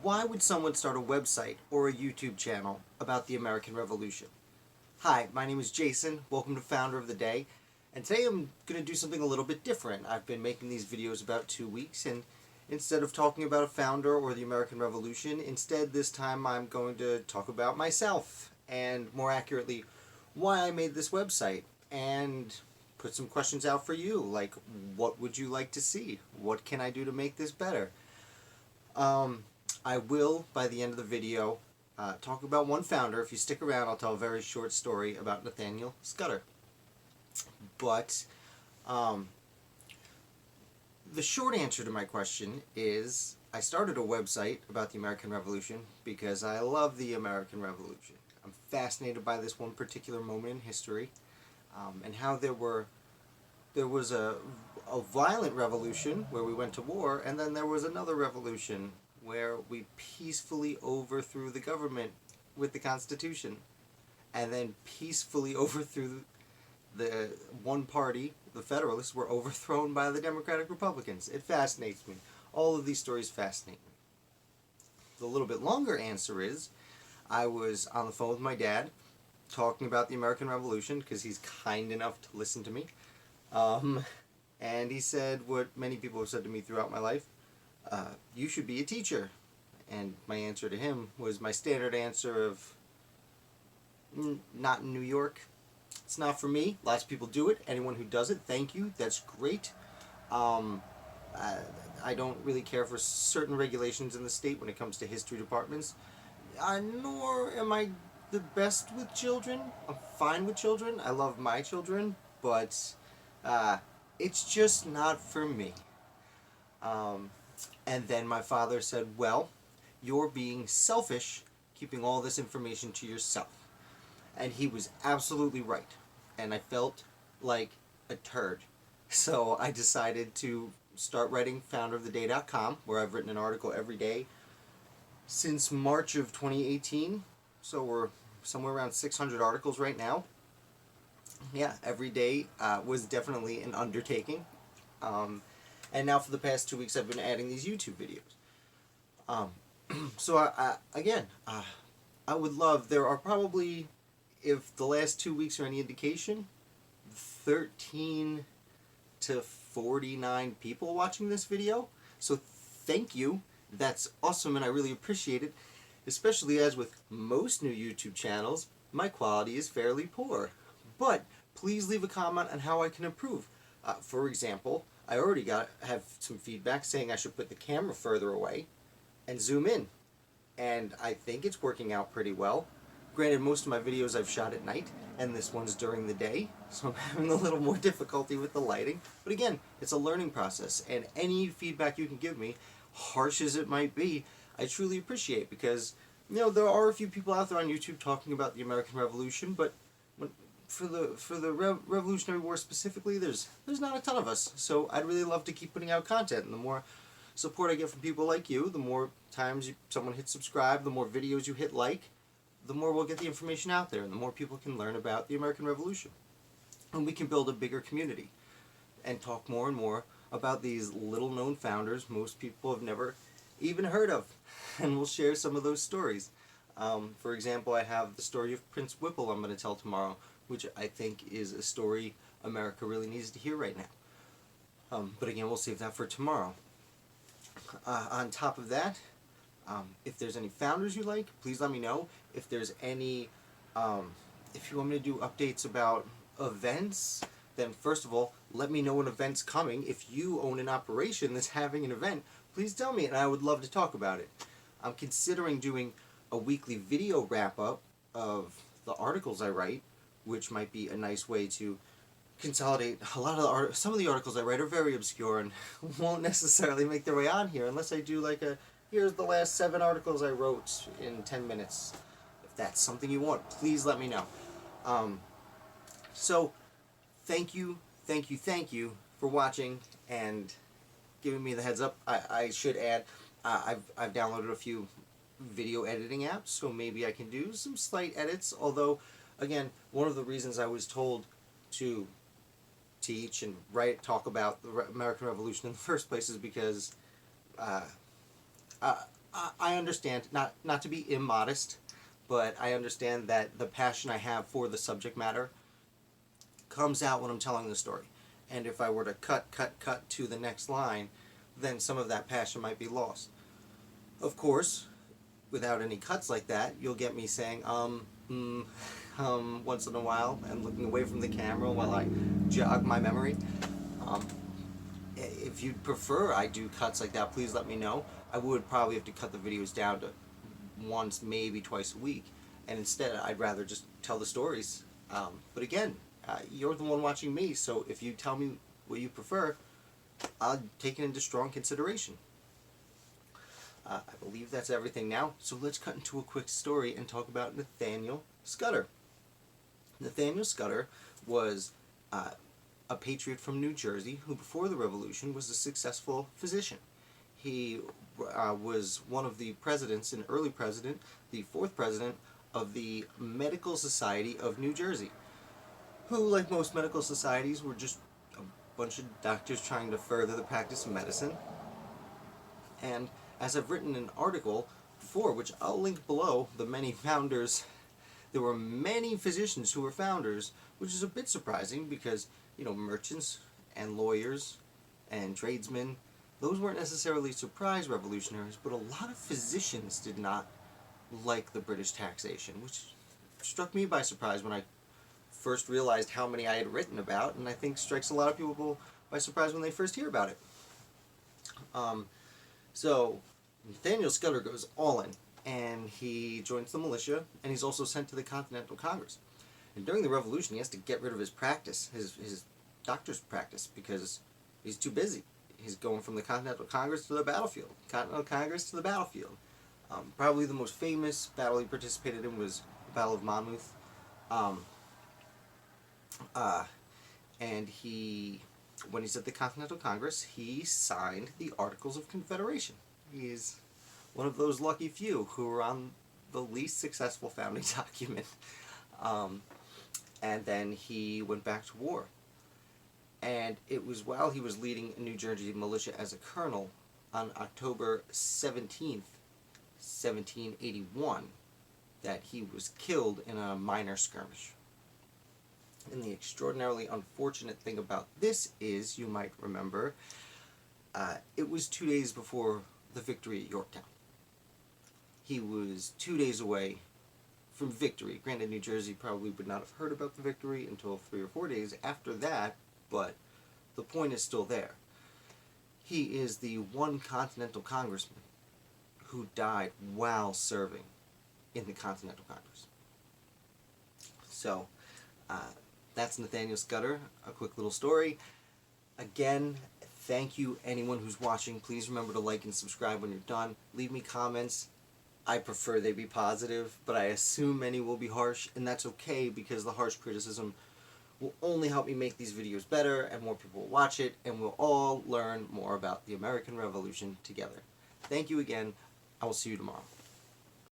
Why would someone start a website or a YouTube channel about the American Revolution? Hi, my name is Jason. Welcome to Founder of the Day. And today I'm going to do something a little bit different. I've been making these videos about 2 weeks, and instead of talking about a founder or the American Revolution, instead this time I'm going to talk about myself, and more accurately, why I made this website, and put some questions out for you, like what would you like to see? What can I do to make this better? I will, by the end of the video, talk about one founder. If you stick around, I'll tell a very short story about Nathaniel Scudder. But the short answer to my question is I started a website about the American Revolution because I love the American Revolution. I'm fascinated by this one particular moment in history, and how there was a violent revolution where we went to war, and then there was another revolution where we peacefully overthrew the government with the Constitution, and then peacefully overthrew the one party, the Federalists, were overthrown by the Democratic Republicans. It fascinates me. All of these stories fascinate me. The little bit longer answer is, I was on the phone with my dad talking about the American Revolution because he's kind enough to listen to me. And he said what many people have said to me throughout my life: you should be a teacher. And my answer to him was my standard answer of, not in New York. It's not for me. Lots of people do it. Anyone who does it, thank you. That's great. I don't really care for certain regulations in the state when it comes to history departments. Nor am I the best with children. I'm fine with children. I love my children. But it's just not for me. And then my father said, well, you're being selfish keeping all this information to yourself. And he was absolutely right. And I felt like a turd. So I decided to start writing founderoftheday.com, where I've written an article every day since March of 2018. So we're somewhere around 600 articles right now. Yeah, every day was definitely an undertaking. And now for the past 2 weeks I've been adding these YouTube videos. So again, I would love, there are probably, if the last 2 weeks are any indication, 13 to 49 people watching this video. So thank you. That's awesome, and I really appreciate it, especially as with most new YouTube channels, my quality is fairly poor. But please leave a comment on how I can improve. For example, I already have some feedback saying I should put the camera further away and zoom in, and I think it's working out pretty well. Granted, most of my videos I've shot at night, and this one's during the day, so I'm having a little more difficulty with the lighting. But again, it's a learning process, and any feedback you can give me, harsh as it might be, I truly appreciate, because, you know, there are a few people out there on YouTube talking about the American Revolution, but for the Revolutionary War specifically, there's not a ton of us. So I'd really love to keep putting out content, and the more support I get from people like you, the more times someone hits subscribe, the more videos you hit like, the more we'll get the information out there, and the more people can learn about the American Revolution. And we can build a bigger community and talk more and more about these little known founders most people have never even heard of. And we'll share some of those stories. For example, I have the story of Prince Whipple I'm going to tell tomorrow, which I think is a story America really needs to hear right now. But again, we'll save that for tomorrow. On top of that, if there's any founders you like, please let me know. If there's any, if you want me to do updates about events, then first of all, let me know when event's coming. If you own an operation that's having an event, please tell me, and I would love to talk about it. I'm considering doing a weekly video wrap-up of the articles I write, which might be a nice way to consolidate a lot of some of the articles I write are very obscure and won't necessarily make their way on here unless I do like a, here's the last 7 articles I wrote in 10 minutes. If that's something you want, please let me know. So thank you for watching and giving me the heads up. I should add, I've downloaded a few video editing apps, so maybe I can do some slight edits, although again, one of the reasons I was told to teach and talk about the American Revolution in the first place is because I understand, not to be immodest, but I understand that the passion I have for the subject matter comes out when I'm telling the story. And if I were to cut to the next line, then some of that passion might be lost. Of course, without any cuts like that, you'll get me saying, once in a while, and looking away from the camera while I jog my memory. Um, if you'd prefer I do cuts like that, please let me know. I would probably have to cut the videos down to once, maybe twice a week, and instead I'd rather just tell the stories. But again, you're the one watching me, so if you tell me what you prefer, I'll take it into strong consideration. I believe that's everything now, so let's cut into a quick story and talk about Nathaniel Scudder. Nathaniel Scudder was a patriot from New Jersey who, before the Revolution, was a successful physician. He was one of the presidents, an early president, the fourth president of the Medical Society of New Jersey, who, like most medical societies, were just a bunch of doctors trying to further the practice of medicine. And as I've written an article before, which I'll link below, the many founders, there were many physicians who were founders, which is a bit surprising because, merchants and lawyers and tradesmen, those weren't necessarily surprise revolutionaries, but a lot of physicians did not like the British taxation, which struck me by surprise when I first realized how many I had written about, and I think strikes a lot of people by surprise when they first hear about it. So Nathaniel Scudder goes all in, and he joins the militia, and he's also sent to the Continental Congress. And during the Revolution, he has to get rid of his practice, his doctor's practice, because he's too busy. He's going from the Continental Congress to the battlefield. Continental Congress to the battlefield. Probably the most famous battle he participated in was the Battle of Monmouth. And when he's at the Continental Congress, he signed the Articles of Confederation. He's one of those lucky few who were on the least successful founding document. And then he went back to war. And it was while he was leading New Jersey militia as a colonel on October 17th, 1781, that he was killed in a minor skirmish. And the extraordinarily unfortunate thing about this is, you might remember, it was 2 days before the victory at Yorktown. He was 2 days away from victory. Granted, New Jersey probably would not have heard about the victory until 3 or 4 days after that, but the point is still there. He is the one Continental Congressman who died while serving in the Continental Congress. So, that's Nathaniel Scudder, a quick little story. Again, thank you anyone who's watching. Please remember to like and subscribe when you're done. Leave me comments. I prefer they be positive, but I assume many will be harsh, and that's okay because the harsh criticism will only help me make these videos better, and more people will watch it, and we'll all learn more about the American Revolution together. Thank you again. I will see you tomorrow.